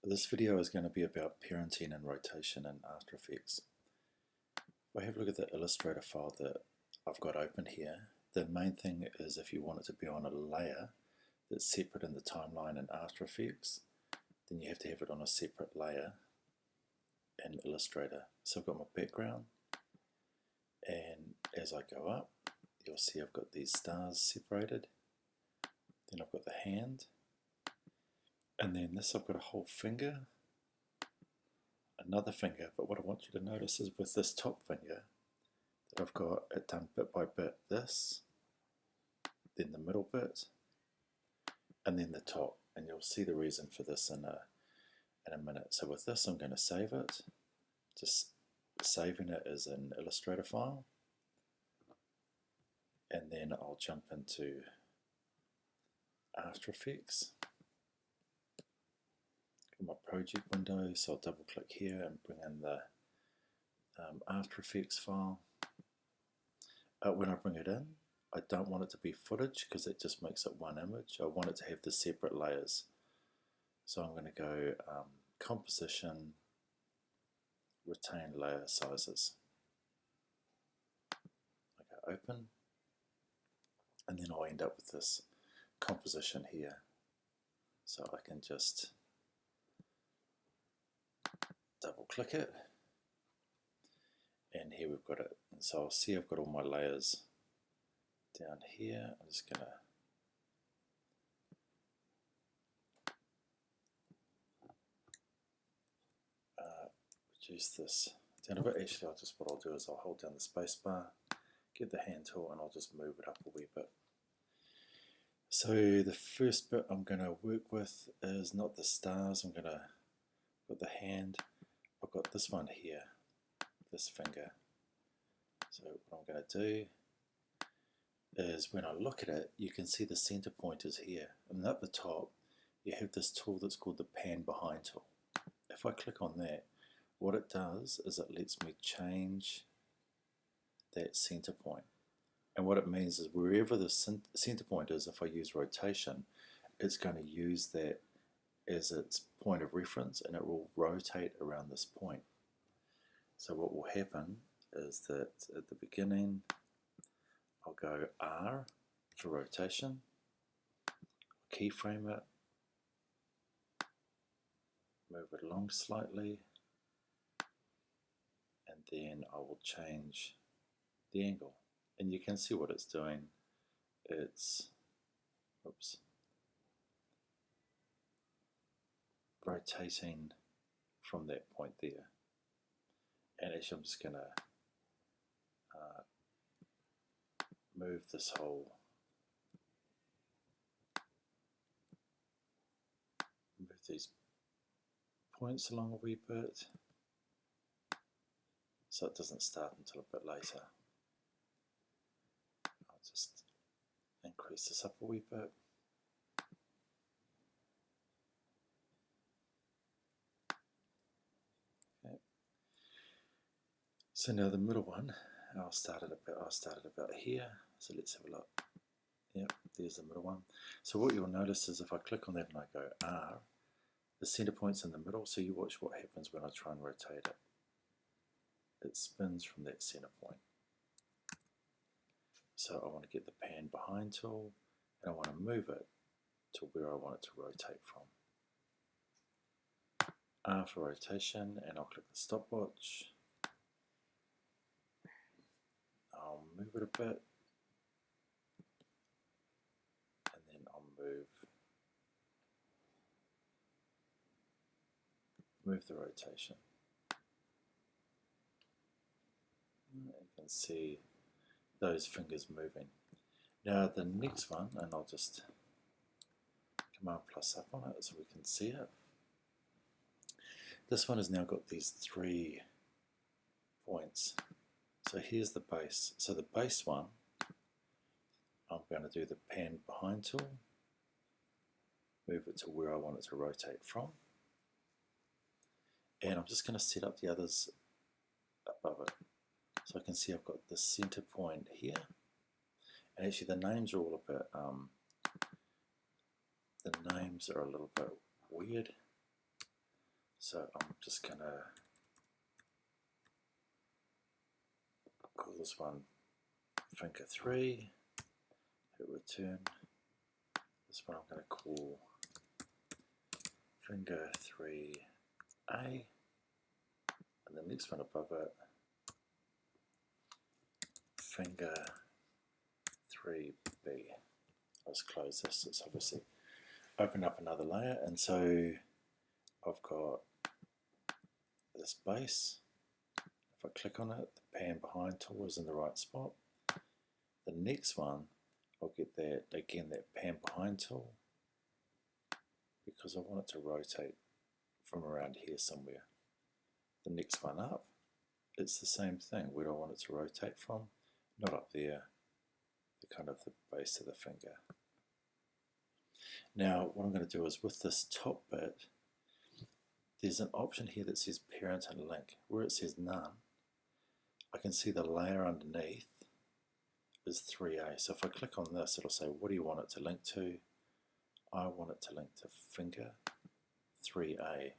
This video is going to be about parenting and rotation in After Effects. If I have a look at the Illustrator file that I've got open here, the main thing is if you want it to be on a layer that's separate in the timeline in After Effects, then you have to have it on a separate layer in Illustrator. So I've got my background, and as I go up, you'll see I've got these stars separated. Then I've got the hand, and then this I've got a whole finger, another finger, but what I want you to notice is with this top finger that I've got it done bit by bit, this, then the middle bit, and then the top, and you'll see the reason for this in a minute. So with this I'm going to save it, just saving it as an Illustrator file, and then I'll jump into After Effects. My project window, so I'll double click here and bring in the After Effects file. When I bring it in, I don't want it to be footage because it just makes it one image. I want it to have the separate layers. So I'm going to go composition, retain layer sizes. I go open, and then I'll end up with this composition here. So I can just double click it, and here we've got it. And so I'll see I've got all my layers down here. I'm just going to reduce this down a bit. Actually, what I'll do is I'll hold down the space bar, get the hand tool, and I'll just move it up a wee bit. So the first bit I'm going to work with is not the stars. I'm going to put the hand. I've got this one here, this finger. So what I'm going to do is when I look at it, you can see the center point is here. And at the top, you have this tool that's called the Pan Behind tool. If I click on that, what it does is it lets me change that center point. And what it means is wherever the center point is, if I use rotation, it's going to use that as its point of reference, and it will rotate around this point. So what will happen is that at the beginning I'll go R for rotation, keyframe it, move it along slightly, and then I will change the angle, and you can see what it's doing. It's rotating from that point there. And actually I'm just going to move this whole, move these points along a wee bit so it doesn't start until a bit later. I'll just increase this up a wee bit. Okay. So now the middle one, I'll start it about here. So let's have a look. Yep, there's the middle one. So what you'll notice is if I click on that and I go R, the center point's in the middle, so you watch what happens when I try and rotate it. It spins from that center point. So I want to get the Pan Behind tool, and I want to move it to where I want it to rotate from. R for rotation, and I'll click the stopwatch. I'll move it a bit, and then I'll move the rotation. You can see those fingers moving. Now the next one, and I'll just Command plus up on it so we can see it. This one has now got these 3 points. So here's the base. So the base one, I'm going to do the Pan Behind tool, move it to where I want it to rotate from, and I'm just going to set up the others above it. So I can see I've got the center point here, and actually the names are all a bit, the names are a little bit weird. So I'm just going to call this one finger 3, hit return. This one I'm going to call finger 3A, and the next one above it, finger 3B. Let's close this. It's obviously open up another layer, and so I've got this base. If I click on it, the pan behind tool is in the right spot. The next one, I'll get that again, that pan behind tool, because I want it to rotate from around here somewhere. The next one up, it's the same thing. Where do I want it to rotate from? Not up there, the kind of the base of the finger. Now what I'm going to do is with this top bit, there's an option here that says parent and link. Where it says none, I can see the layer underneath is 3A. So if I click on this, it'll say, what do you want it to link to? I want it to link to finger 3A.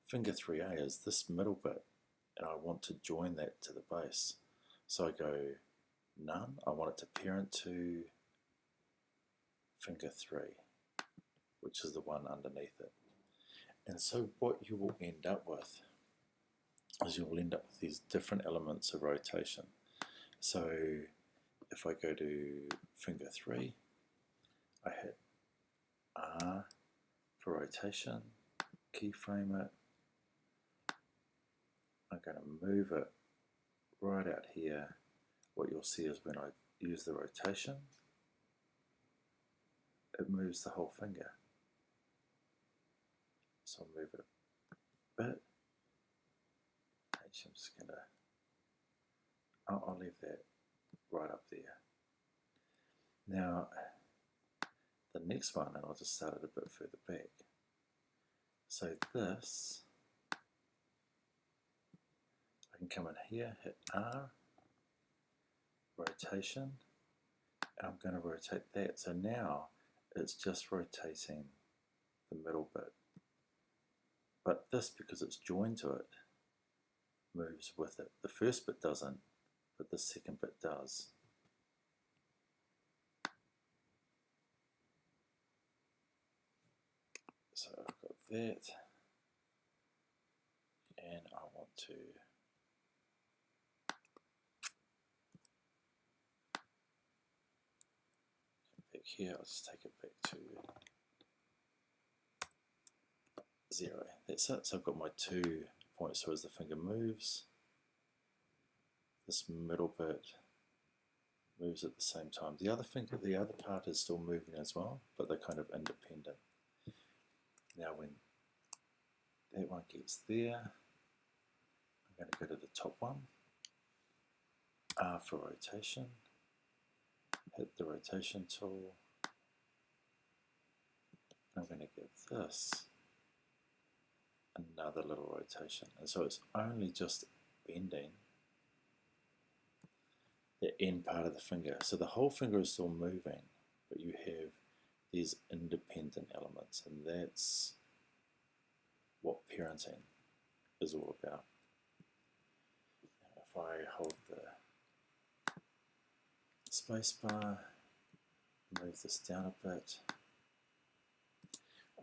Finger 3A is this middle bit, and I want to join that to the base. So I go none, I want it to parent to finger 3, which is the one underneath it. And so what you will end up with is you will end up with these different elements of rotation. So if I go to finger 3, I hit R for rotation, keyframe it. I'm going to move it right out here. What you'll see is when I use the rotation, it moves the whole finger. So I'll move it a bit. Actually, I'm just going to, I'll leave that right up there. Now, the next one, and I'll just start it a bit further back. So this, I can come in here, hit R, rotation, and I'm going to rotate that. So now it's just rotating the middle bit. But this, because it's joined to it, moves with it. The first bit doesn't, but the second bit does. So I've got that, and I want to back here. I'll just take it back to 0. That's it. So I've got my 2 points. So as the finger moves, this middle bit moves at the same time. The other finger, the other part is still moving as well, but they're kind of independent. Now when that one gets there, I'm going to go to the top one, R for rotation, hit the rotation tool. I'm going to give this another little rotation, and so it's only just bending the end part of the finger. So the whole finger is still moving, but you have these independent elements, and that's what parenting is all about. Now if I hold the space bar, move this down a bit,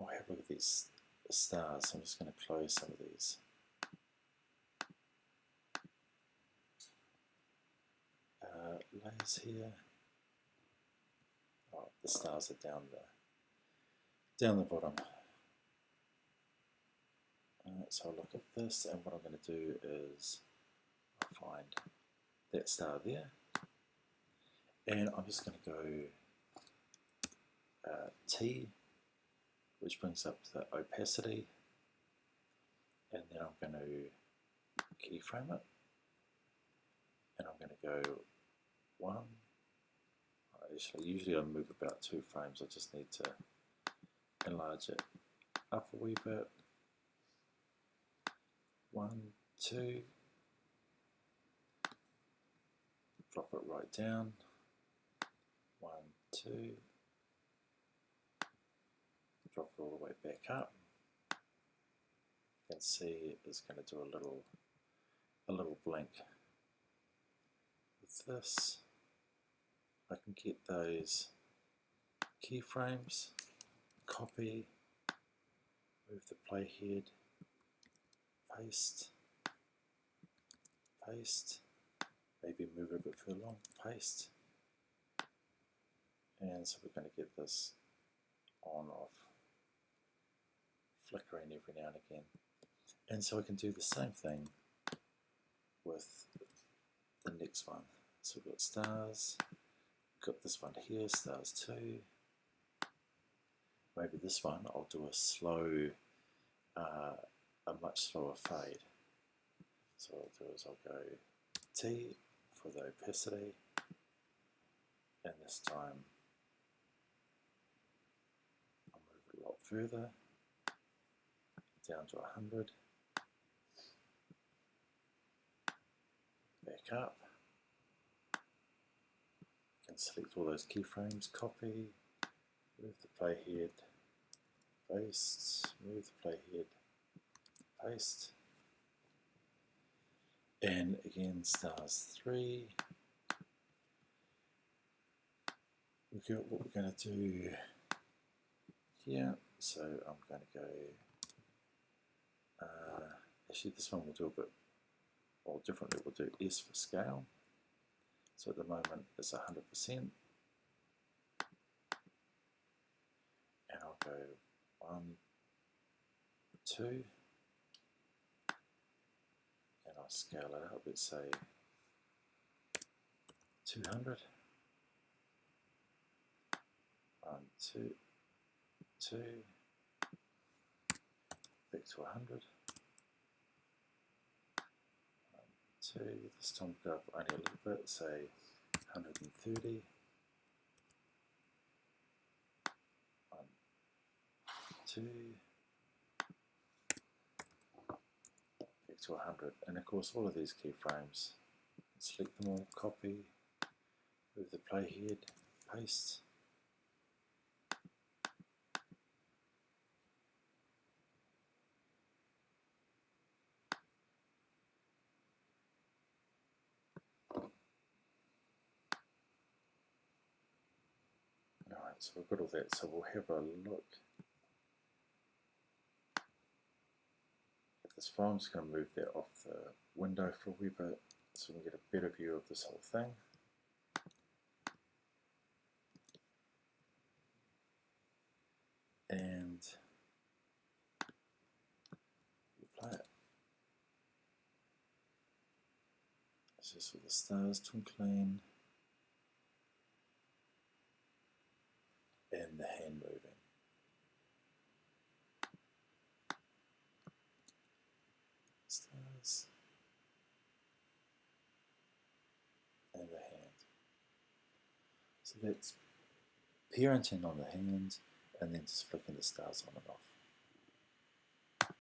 oh, have a look at these stars. So I'm just going to close some of these. Layers here. Oh, the stars are down the bottom. So I'll look at this, and what I'm going to do is I'll find that star there, and I'm just going to go T, which brings up the opacity, and then I'm going to keyframe it, and I'm going to go 1. Actually, usually I move about 2 frames. I just need to enlarge it up a wee bit. 1, 2, drop it right down. 1, 2, drop it all the way back up. can see is going to do a little blink. With this, I can get those keyframes, copy, move the playhead, paste, paste, maybe move it a bit further along, paste, and so we're going to get this on off, flickering every now and again. And so I can do the same thing with the next one. So we've got stars, got this one here, stars 2. Maybe this one I'll do a slow, a much slower fade. So what I'll do is I'll go T for the opacity, and this time I'll move it a lot further, down to 100, back up. You can select all those keyframes, copy, move the playhead, paste, move the playhead, paste, and again stars 3. Look at what we're going to do here. So I'm going to go, actually this one we'll do a bit more differently. We'll do S for scale. So at the moment it's 100%, and I'll go 1, 2, and I'll scale it up, let's say 200, 1, 2, 2, back to 100, 1, 2, this time go up only a little bit, say 130, 1, 2, back to 100, and of course all of these keyframes, select them all, copy, move the playhead, paste, alright, so we've got all that, so we'll have a look at this file. I'm just going to move that off the window for a wee bit so we can get a better view of this whole thing. And we'll play it. It's just with the stars twinkling and the hand moving. Stars and the hand. So that's parenting on the hand and then just flicking the stars on and off.